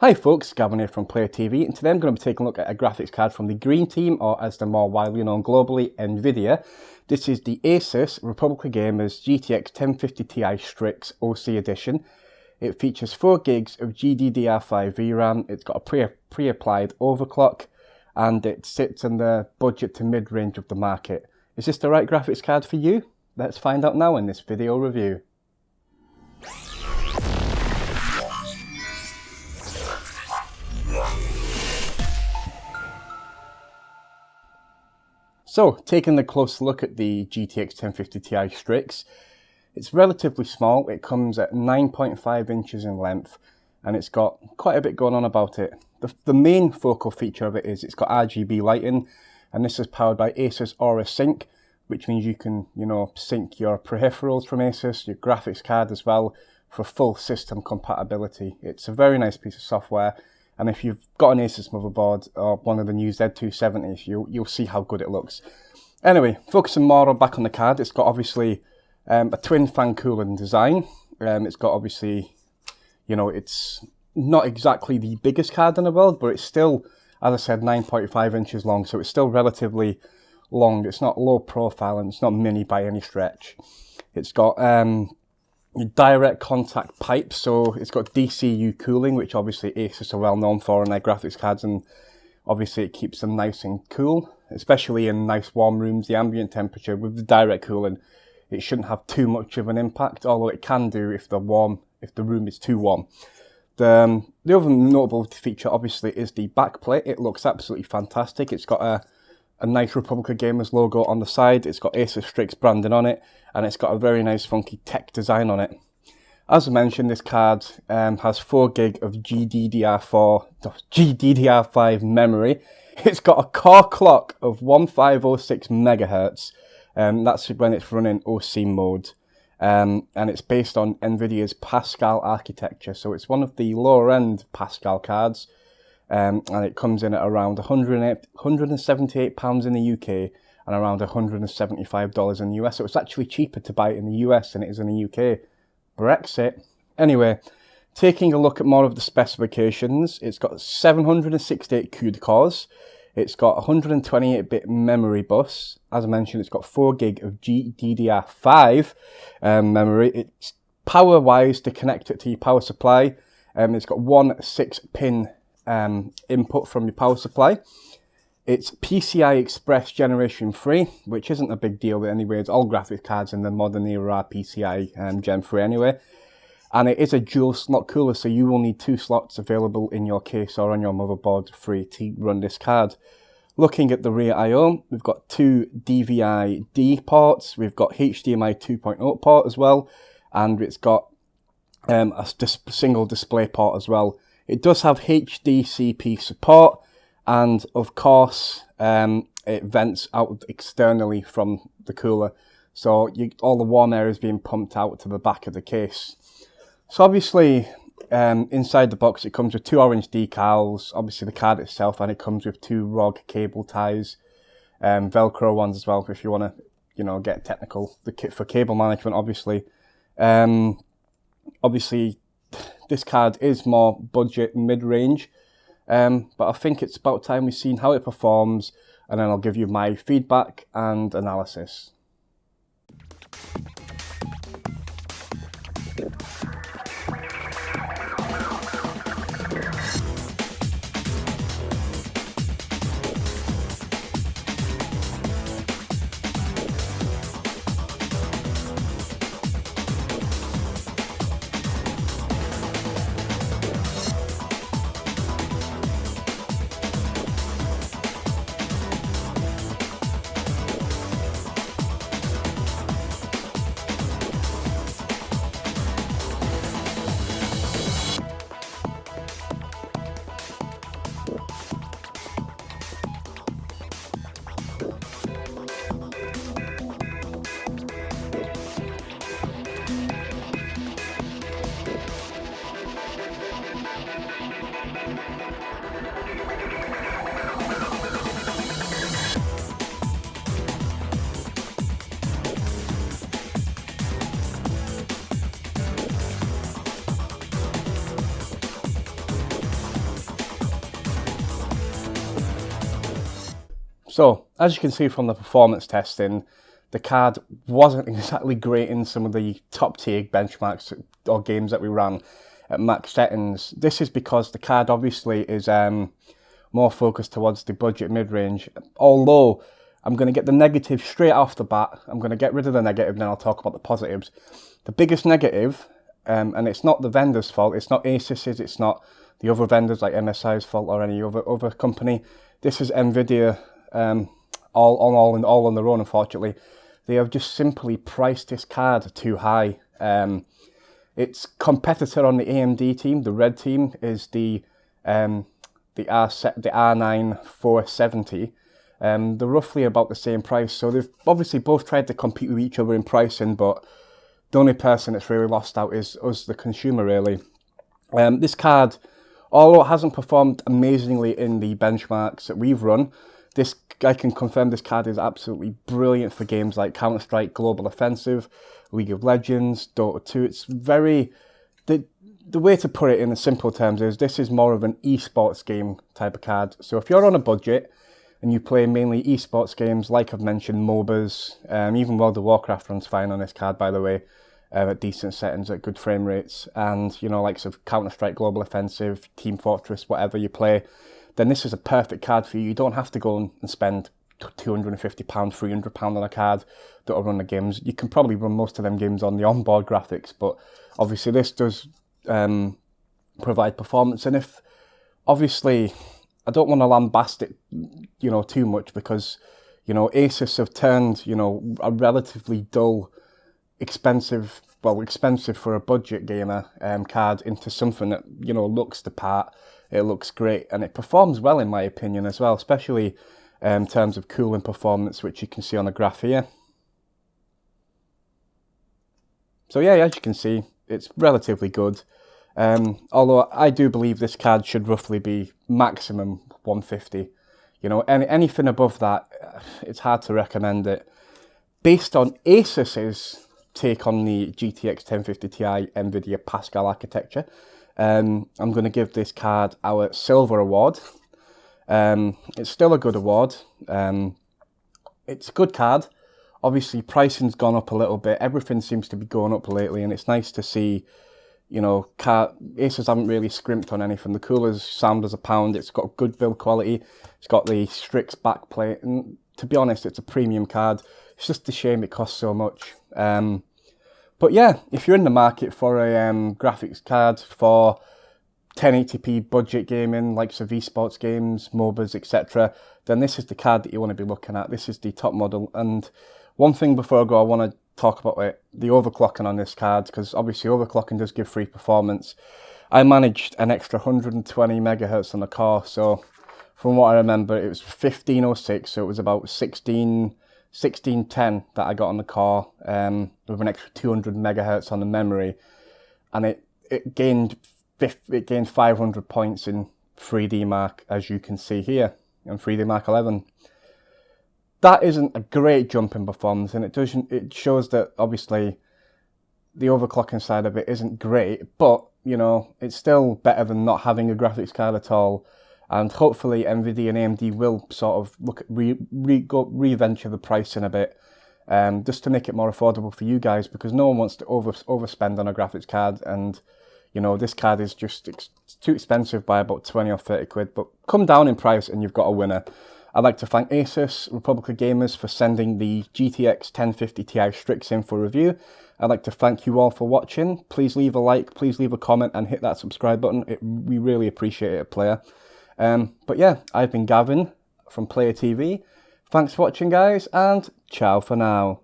Hi folks, Gavin here from Player TV, and today I'm going to be taking a look at a graphics card from the Green Team, or as they're more widely known globally, NVIDIA. This is the ASUS ROG GTX 1050 Ti STRIX OC edition. It features 4 gigs of GDDR5 VRAM, it's got a pre-applied overclock, and it sits in the budget to mid-range of the market. Is this the right graphics card for you? Let's find out now in this video review. So, taking a close look at the GTX 1050 Ti STRIX, it's relatively small. It comes at 9.5 inches in length, and it's got quite a bit going on about it. The main focal feature of it is it's got RGB lighting, and this is powered by ASUS Aura Sync, which means you can, sync your peripherals from ASUS, your graphics card as well, for full system compatibility. It's a very nice piece of software. And if you've got an ASUS motherboard or one of the new Z270s, you'll see how good it looks. Anyway, focusing more back on the card, it's got obviously a twin fan cooling design. It's got obviously, it's not exactly the biggest card in the world, but it's still, as I said, 9.5 inches long. So it's still relatively long. It's not low profile and it's not mini by any stretch. It's got direct contact pipes, so it's got DCU cooling, which obviously ASUS are well known for in their graphics cards, and obviously it keeps them nice and cool, especially in nice warm rooms. The ambient temperature with the direct cooling, it shouldn't have too much of an impact, although it can do if the room is too warm. The other notable feature obviously is the backplate. It looks absolutely fantastic. It's got a nice Republica Gamers logo on the side. It's got ASUS Strix branding on it, and it's got a very nice funky tech design on it. As I mentioned, this card has 4 gig of GDDR5 memory. It's got a core clock of 1506 megahertz. That's when it's running OC mode. And it's based on NVIDIA's Pascal architecture. So it's one of the lower end Pascal cards. And it comes in at around £178 in the UK and around $175 in the US. So it's actually cheaper to buy it in the US than it is in the UK. Brexit. Anyway, taking a look at more of the specifications, it's got 768 CUDA cores. It's got 128-bit memory bus. As I mentioned, it's got 4 gig of GDDR5 memory. It's power-wise to connect it to your power supply. It's got one 6-pin input from your power supply. It's PCI Express Generation 3, which isn't a big deal anyways. All graphics cards in the modern era are PCI Gen 3 anyway. And it is a dual slot cooler, so you will need 2 slots available in your case or on your motherboard free to run this card. Looking at the rear I/O, we've got 2 DVI-D ports, we've got HDMI 2.0 port as well, and it's got a single display port as well. It does have HDCP support, and of course it vents out externally from the cooler, so all the warm air is being pumped out to the back of the case. So obviously inside the box it comes with 2 orange decals, obviously the card itself, and it comes with 2 ROG cable ties, Velcro ones as well if you want to get technical. The kit for cable management obviously. Obviously this card is more budget mid-range, but I think it's about time we've seen how it performs, and then I'll give you my feedback and analysis. So, as you can see from the performance testing, the card wasn't exactly great in some of the top tier benchmarks or games that we ran at max settings. This is because the card obviously is more focused towards the budget mid-range, although I'm going to get the negative straight off the bat. I'm going to get rid of the negative, then I'll talk about the positives. The biggest negative, and it's not the vendor's fault, it's not ASUS's, it's not the other vendors like MSI's fault or any other company. This is NVIDIA all on their own, unfortunately. They have just simply priced this card too high. Its competitor on the AMD team, the red team, is the R9 470. They're roughly about the same price, so they've obviously both tried to compete with each other in pricing, but the only person that's really lost out is us, the consumer, really. This card, although it hasn't performed amazingly in the benchmarks that we've run, I can confirm this card is absolutely brilliant for games like Counter-Strike Global Offensive, League of Legends, Dota 2. It's very... The way to put it in simple terms is this is more of an eSports game type of card. So if you're on a budget and you play mainly eSports games, like I've mentioned, MOBAs, even World of Warcraft runs fine on this card, by the way, at decent settings, at good frame rates, and, you know, likes of Counter-Strike Global Offensive, Team Fortress, whatever you play, then this is a perfect card for you. You don't have to go and spend £250, £300 on a card that'll run the games. You can probably run most of them games on the onboard graphics, but obviously this does provide performance. And if, obviously, I don't want to lambast it, you know, too much, because, you know, ASUS have turned, you know, a relatively dull, expensive for a budget gamer card into something that, you know, looks the part. It looks great, and it performs well, in my opinion, as well, especially in terms of cooling performance, which you can see on the graph here. So yeah, as you can see, it's relatively good. Although I do believe this card should roughly be maximum 150. You know, anything above that, it's hard to recommend it. Based on ASUS's take on the GTX 1050 Ti NVIDIA Pascal architecture, I'm going to give this card our silver award. It's still a good award. It's a good card. Obviously, pricing's gone up a little bit. Everything seems to be going up lately, and it's nice to see, you know, ASUS haven't really scrimped on anything. The coolers sound as a pound. It's got good build quality. It's got the Strix backplate, and to be honest, it's a premium card. It's just a shame it costs so much. But yeah, if you're in the market for a graphics card for 1080p budget gaming, likes of eSports games, MOBAs, etc., then this is the card that you want to be looking at. This is the top model. And one thing before I go, I want to talk about the overclocking on this card, because obviously overclocking does give free performance. I managed an extra 120 megahertz on the core, so from what I remember, it was 1506, so it was about 1610 that I got on the core, with an extra 200 megahertz on the memory, and it gained 500 points in 3D Mark, as you can see here, in 3D Mark 11. That isn't a great jump in performance, and it shows that obviously the overclocking side of it isn't great, but, you know, it's still better than not having a graphics card at all. And hopefully NVIDIA and AMD will sort of look at re-venture the pricing a bit, just to make it more affordable for you guys, because no one wants to overspend on a graphics card. And, you know, this card is just too expensive by about 20 or 30 quid, but come down in price and you've got a winner. I'd like to thank ASUS Republic of Gamers for sending the GTX 1050 Ti Strix in for review. I'd like to thank you all for watching. Please leave a like, please leave a comment, and hit that subscribe button. We really appreciate it, player. But yeah, I've been Gavin from Player TV. Thanks for watching, guys, and ciao for now.